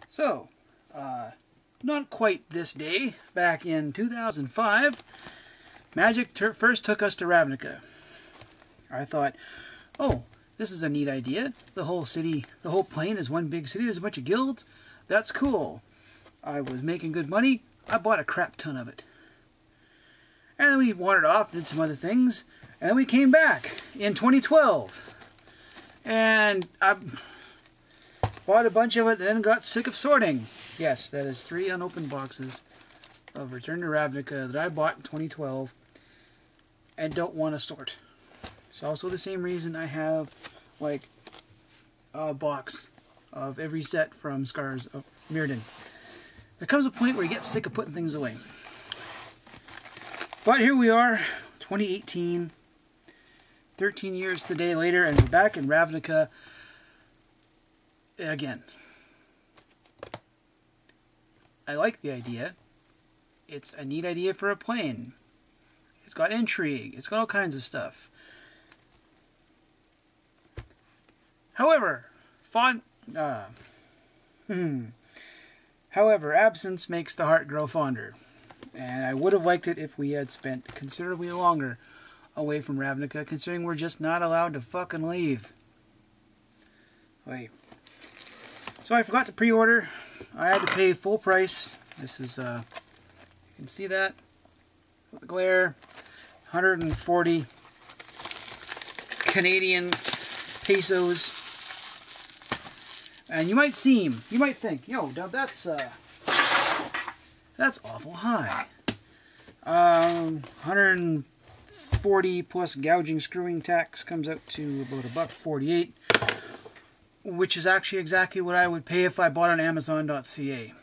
So, not quite this day, back in 2005, Magic first took us to Ravnica. I thought, oh, this is a neat idea. The whole city, the whole plane is one big city. There's a bunch of guilds. That's cool. I was making good money. I bought a crap ton of it. And then we wandered off, did some other things. And then we came back in 2012. And I bought a bunch of it, then got sick of sorting. Yes, that is 3 unopened boxes of Return to Ravnica that I bought in 2012 and don't want to sort. It's also the same reason I have, like, a box of every set from Scars of Mirrodin. There comes a point where you get sick of putting things away. But here we are, 2018, 13 years the day later, and we're back in Ravnica again. I like the idea. It's a neat idea for a plane. It's got intrigue. It's got all kinds of stuff. However, absence makes the heart grow fonder. And I would have liked it if we had spent considerably longer away from Ravnica, considering we're just not allowed to fucking leave. Wait. So I forgot to pre-order. I had to pay full price. This is, you can see that with the glare, 140 Canadian pesos. And you might think, yo, Dub, that's awful high. 140 plus gouging screwing tax comes out to about $1.48, which is actually exactly what I would pay if I bought on Amazon.ca.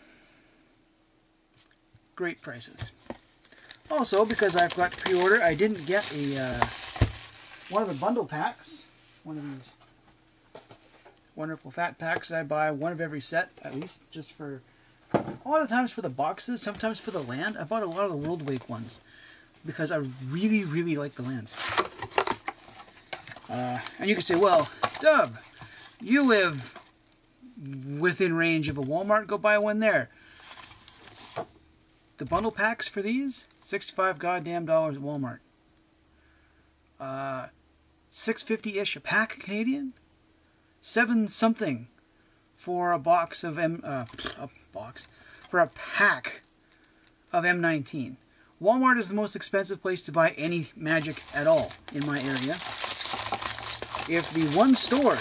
Great prices. Also, because I forgot to pre-order, I didn't get a one of the bundle packs, one of these wonderful fat packs that I buy, one of every set, at least, just for, a lot of times for the boxes, sometimes for the land. I bought a lot of the World Wake ones, because I really, really like the lands. And you can say, well, Dub, you live within range of a Walmart, go buy one there. The bundle packs for these, $65 goddamn at Walmart. $6.50-ish a pack Canadian. 7 something for a box of for a pack of M19. Walmart is the most expensive place to buy any Magic at all in my area. If the one store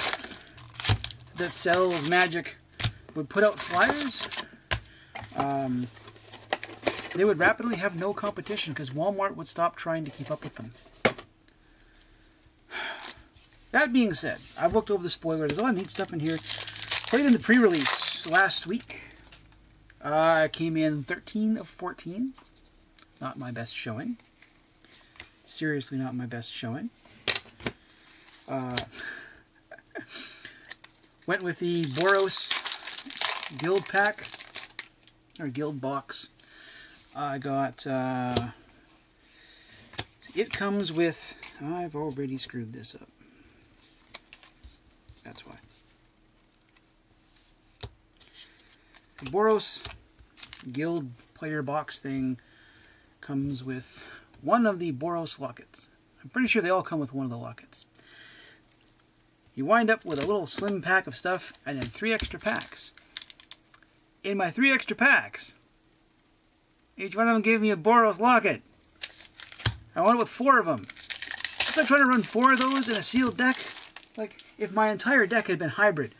that sells Magic would put out flyers, they would rapidly have no competition because Walmart would stop trying to keep up with them. That being said, I've looked over the spoiler. There's a lot of neat stuff in here. Played in the pre-release last week. I came in 13 of 14. Not my best showing. Seriously not my best showing. Went with the Boros Guild Pack. Or Guild Box. I got... it comes with... I've already screwed this up. That's why. The Boros Guild player box thing comes with one of the Boros lockets. I'm pretty sure they all come with one of the lockets. You wind up with a little slim pack of stuff and then 3 extra packs. In my 3 extra packs, each one of them gave me a Boros locket. I wound up with 4 of them. If I'm trying to run 4 of those in a sealed deck, like, if my entire deck had been hybrid,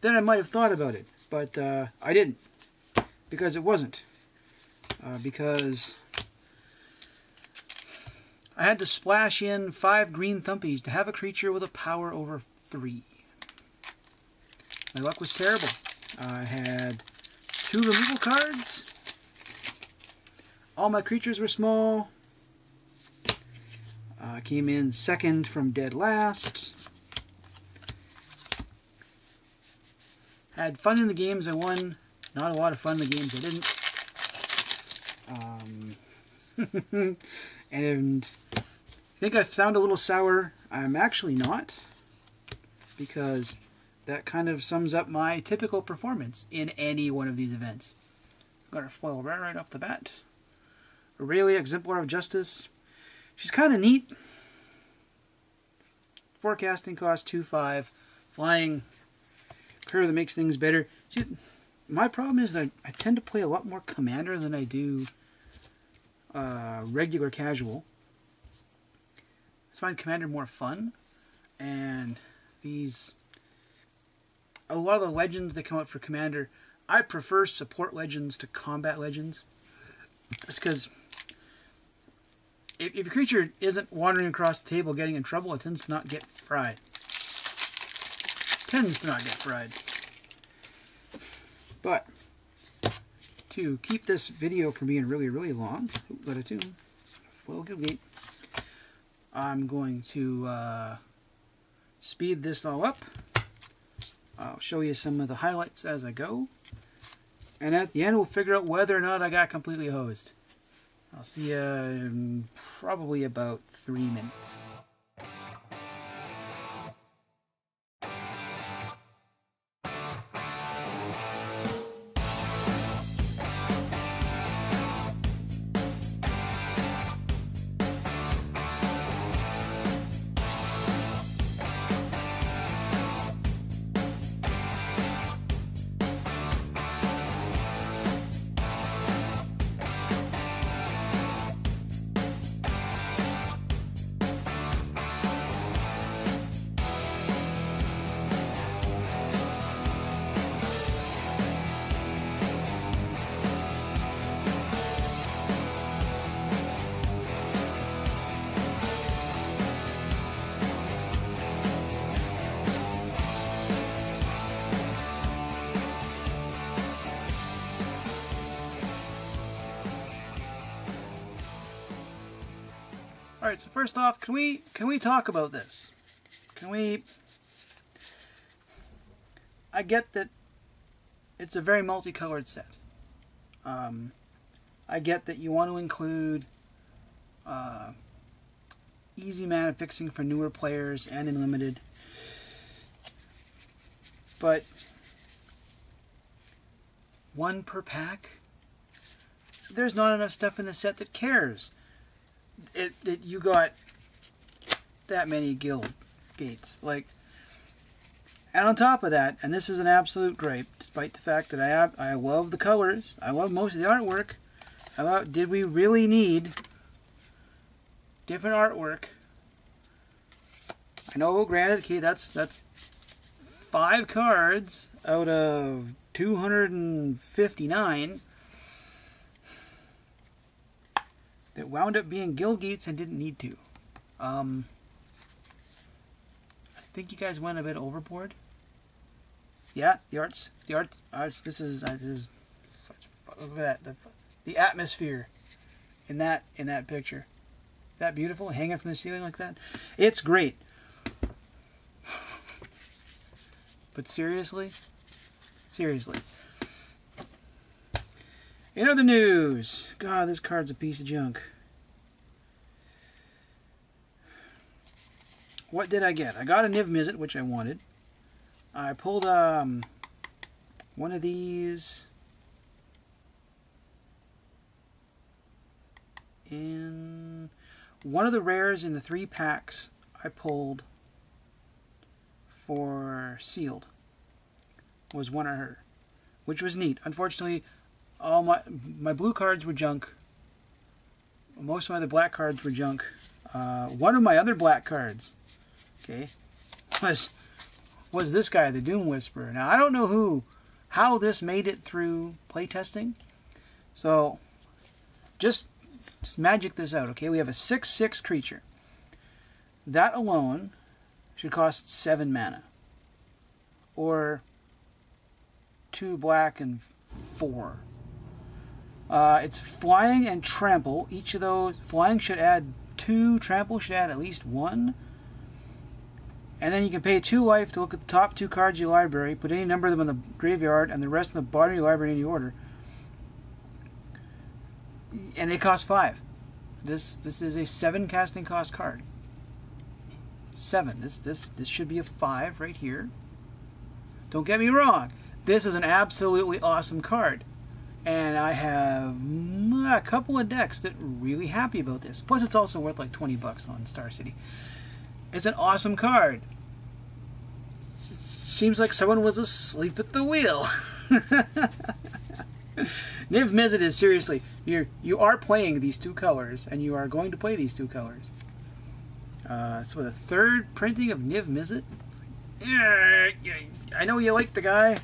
then I might have thought about it. But I didn't. Because it wasn't. Because I had to splash in 5 green thumpies to have a creature with a power over 3. My luck was terrible. I had 2 removal cards. All my creatures were small. Came in second from dead last. Had fun in the games I won. Not a lot of fun in the games I didn't. And I think I sound a little sour. I'm actually not. Because that kind of sums up my typical performance in any one of these events. Got her foil right off the bat. Aurelia, Exemplar of Justice. She's kind of neat. Forecasting cost 2.5. Flying curve that makes things better. See, my problem is that I tend to play a lot more Commander than I do regular casual. I find Commander more fun, and a lot of the legends that come out for Commander, I prefer support legends to combat legends. Just because if your creature isn't wandering across the table getting in trouble, it tends to not get fried. But to keep this video from being really, really long, got a tune, foil Guildgate, I'm going to speed this all up. I'll show you some of the highlights as I go. And at the end, we'll figure out whether or not I got completely hosed. I'll see you in probably about 3 minutes. Alright, so first off, can we talk about this? I get that it's a very multicolored set. I get that you want to include easy mana fixing for newer players and in limited. But 1 per pack? There's not enough stuff in the set that cares. You got that many guild gates, like, and on top of that, and this is an absolute gripe, despite the fact that I love the colors, I love most of the artwork. Did we really need different artwork? I know, granted, okay, that's 5 cards out of 259. That wound up being guild gates and didn't need to. I think you guys went a bit overboard. Yeah, the arts. This is look at that. The atmosphere in that picture. That beautiful, hanging from the ceiling like that. It's great. But seriously. In other news, God, this card's a piece of junk. What did I get? I got a Niv Mizzet, which I wanted. I pulled one of these. In one of the rares in the 3 packs I pulled for sealed was one of her, which was neat. Unfortunately, all my blue cards were junk. Most of my other black cards were junk. One of my other black cards, okay, was this guy, the Doom Whisperer. Now I don't know how this made it through playtesting. So just magic this out, okay? We have a 6/6 creature. That alone should cost 7 mana, or 2 black and 4. It's flying and trample. Each of those, flying should add 2, trample should add at least 1. And then you can pay 2 life to look at the top 2 cards of your library, put any number of them in the graveyard, and the rest in the bottom of your library in any order. And they cost 5. This is a 7 casting cost card. 7. This should be a 5 right here. Don't get me wrong. This is an absolutely awesome card. And I have a couple of decks that are really happy about this. Plus, it's also worth like 20 bucks on Star City. It's an awesome card. It seems like someone was asleep at the wheel. Niv Mizzet is seriously, you are playing these two colors, and you are going to play these two colors. So the third printing of Niv Mizzet. I know you like the guy.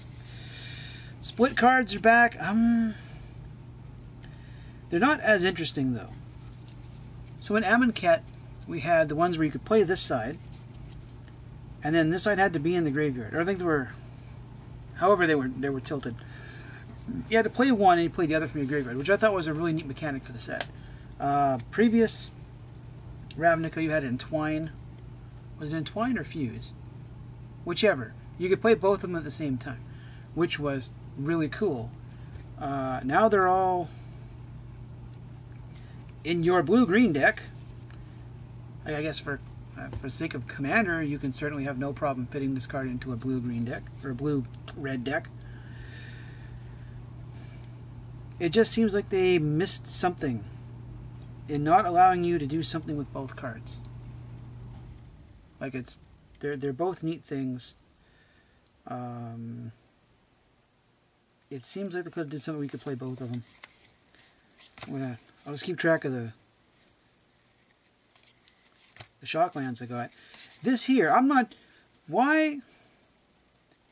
Split cards are back. They're not as interesting though. So in Amonkhet, we had the ones where you could play this side, and then this side had to be in the graveyard. Or I think they were, however they were tilted. You had to play one and you play the other from your graveyard, which I thought was a really neat mechanic for the set. Previous Ravnica, you had Entwine. Was it Entwine or Fuse? Whichever. You could play both of them at the same time, which was really cool. Now they're all in your blue-green deck. I guess for the sake of Commander, you can certainly have no problem fitting this card into a blue-green deck, or a blue-red deck. It just seems like they missed something in not allowing you to do something with both cards. Like they're both neat things. It seems like they could have did something we could play both of them. I'll just keep track of the Shocklands I got. This here, I'm not. Why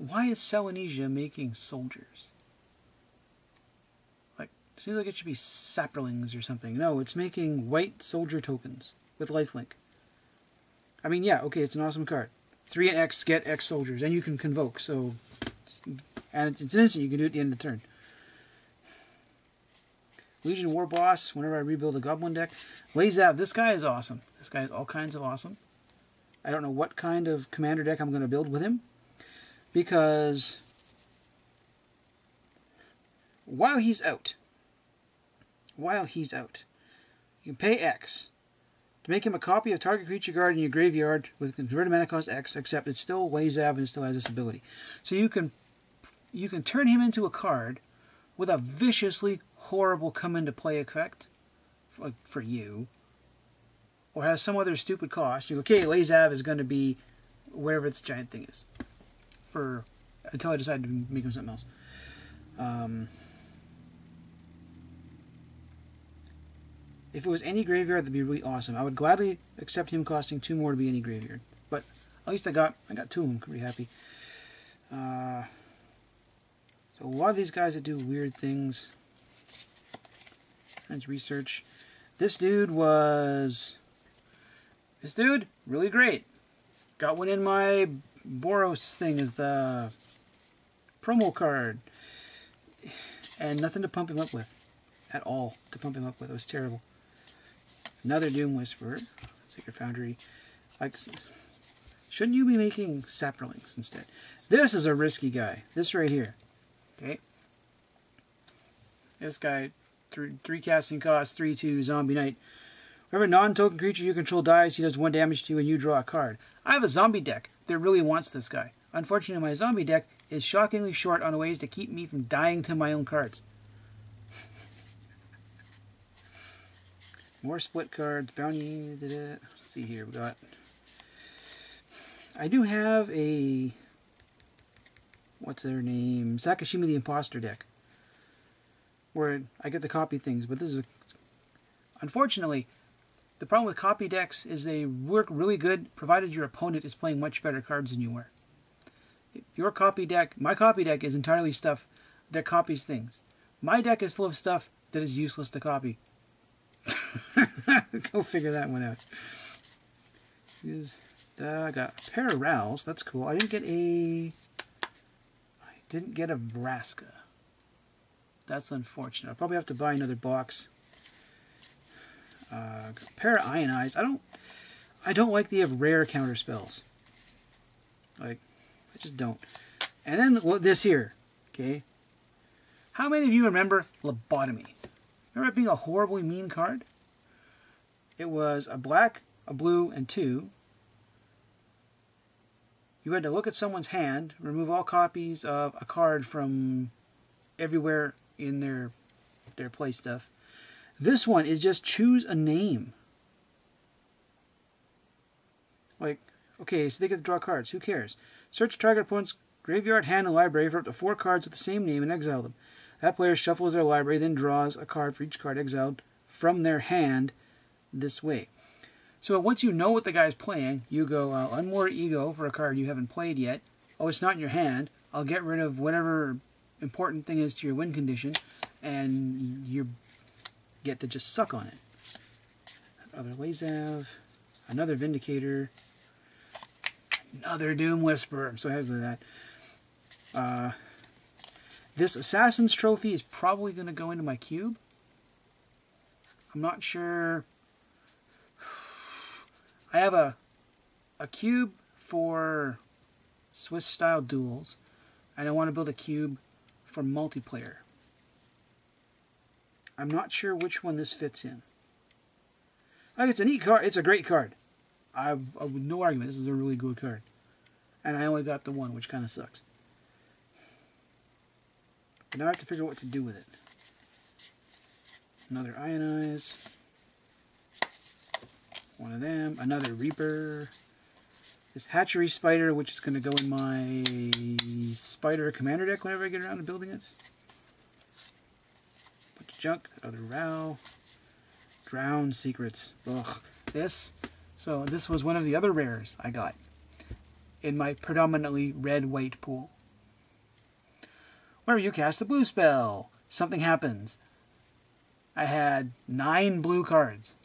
is Selenesia making soldiers? Like, it seems like it should be saplings or something. No, it's making white soldier tokens with lifelink. I mean, yeah, okay, it's an awesome card. 3 and X, get X soldiers, and you can convoke, so... And it's an instant, you can do it at the end of the turn. Legion War Boss, whenever I rebuild a Goblin deck. Lazav, this guy is awesome. This guy is all kinds of awesome. I don't know what kind of commander deck I'm going to build with him, because while he's out, you can pay X to make him a copy of target creature card in your graveyard with converted mana cost X, except it's still Lazav and it still has this ability. So you can turn him into a card with a viciously horrible come into play effect for you, or has some other stupid cost. You go, okay, Lazav is going to be whatever this giant thing is until I decide to make him something else. If it was any graveyard, that'd be really awesome. I would gladly accept him costing 2 more to be any graveyard, but at least I got 2 of them. Pretty happy. So a lot of these guys that do weird things. Let's research. This dude, really great. Got one in my Boros thing as the promo card. And nothing to pump him up with. At all to pump him up with. It was terrible. Another Doom Whisperer. Sacred Foundry. Like, shouldn't you be making Saplings instead? This is a risky guy. This right here. Okay. This guy, 3 casting cost, 3/2 Zombie Knight. Whenever a non-token creature you control dies, he does 1 damage to you and you draw a card. I have a zombie deck that really wants this guy. Unfortunately, my zombie deck is shockingly short on ways to keep me from dying to my own cards. More split cards, bounty. Let's see here, we got. I do have a. What's their name? Sakashima the Imposter deck, where I get to copy things, but this is unfortunately, the problem with copy decks is they work really good provided your opponent is playing much better cards than you are. If your copy deck, my copy deck is entirely stuff that copies things. My deck is full of stuff that is useless to copy. Go figure that one out. I got a pair of Rals. That's cool. I didn't get a Vraska. That's unfortunate. I'll probably have to buy another box. A pair of Ionize. I don't like the rare counter spells. Like, I just don't. And then this here. Okay. How many of you remember Lobotomy? Remember it being a horribly mean card? It was a black, a blue, and 2. you had to look at someone's hand, remove all copies of a card from everywhere in their play stuff. This one is just choose a name. Like, okay, so they get to draw cards. Who cares? Search target opponent's graveyard, hand, and library for up to 4 cards with the same name and exile them. That player shuffles their library, then draws a card for each card exiled from their hand this way. So once you know what the guy's playing, you go, Unmoored Ego for a card you haven't played yet. Oh, it's not in your hand. I'll get rid of whatever important thing is to your win condition, and you get to just suck on it. Another Lazav, another Vindicator, another Doom Whisperer. I'm so happy with that. This Assassin's Trophy is probably going to go into my cube. I'm not sure. I have a cube for Swiss-style duels, and I want to build a cube for multiplayer. I'm not sure which one this fits in. Like, it's a neat card. It's a great card. I've no argument. This is a really good card. And I only got the one, which kind of sucks. But now I have to figure out what to do with it. Another Ionize. One of them. Another Reaper. This Hatchery Spider, which is going to go in my Spider Commander deck whenever I get around to building it. Bunch of junk. Another Row. Drown Secrets. Ugh. So this was one of the other rares I got in my predominantly red-white pool. Whenever you cast a blue spell, something happens. I had 9 blue cards.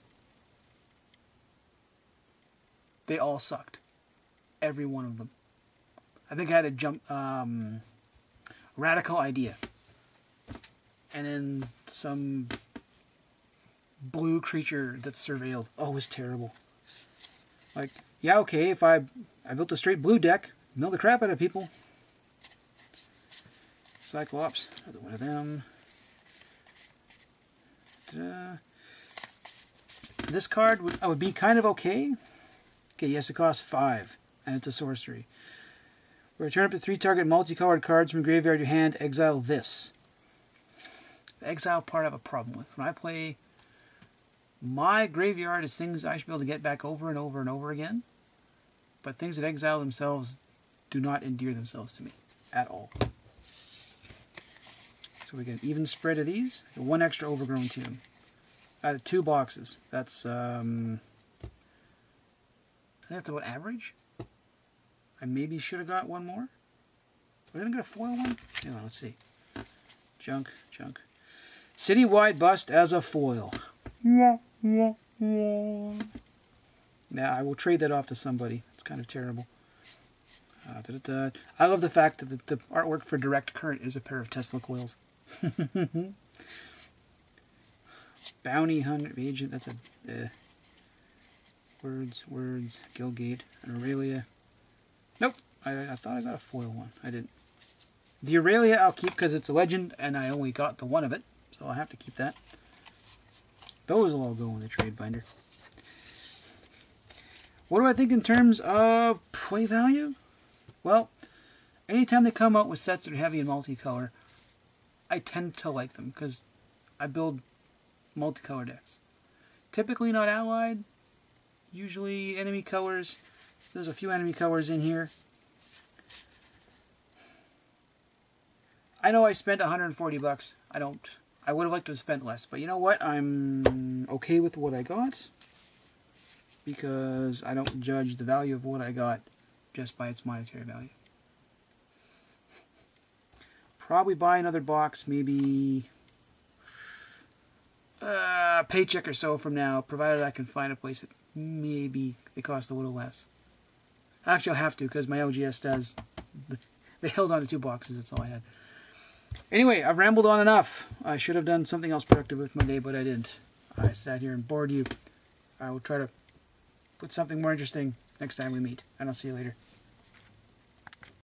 They all sucked. Every one of them. I think I had a jump Radical Idea. And then some blue creature that's surveilled. Oh, it was terrible. Like, yeah, okay, if I built a straight blue deck, mill the crap out of people. Cyclops, another one of them. This card would be kind of okay. Okay, yes, it costs 5, and it's a sorcery. Return up to 3 target multicolored cards from graveyard to your hand. Exile this. The exile part I have a problem with. When I play, my graveyard is things I should be able to get back over and over and over again. But things that exile themselves do not endear themselves to me at all. So we get an even spread of these. 1 extra Overgrown Tomb. Out of 2 boxes. That's I think that's about average. I maybe should have got one more. We're gonna get a foil one? Hang on, let's see. Junk. Citywide Bust as a foil. Now I will trade that off to somebody. It's kind of terrible. I love the fact that the artwork for Direct Current is a pair of Tesla coils. Bounty Hunter Agent. That's a words. Gilgate and Aurelia. Nope. I thought I got a foil one. I didn't. The Aurelia I'll keep because it's a legend, and I only got the one of it, so I'll have to keep that. Those will all go in the trade binder. What do I think in terms of play value? Well, anytime they come out with sets that are heavy in multicolor, I tend to like them because I build multicolor decks. Typically not allied, usually enemy colors. So there's a few enemy colors in here. I know I spent 140 bucks. I would have liked to have spent less, but you know what? I'm okay with what I got because I don't judge the value of what I got just by its monetary value. Probably buy another box, maybe a paycheck or so from now, provided I can find a place that maybe it costs a little less. Actually, I'll have to because my LGS does. They held on to 2 boxes. That's all I had. Anyway, I've rambled on enough. I should have done something else productive with my day, but I didn't. I sat here and bored you. I will try to put something more interesting next time we meet, and I'll see you later.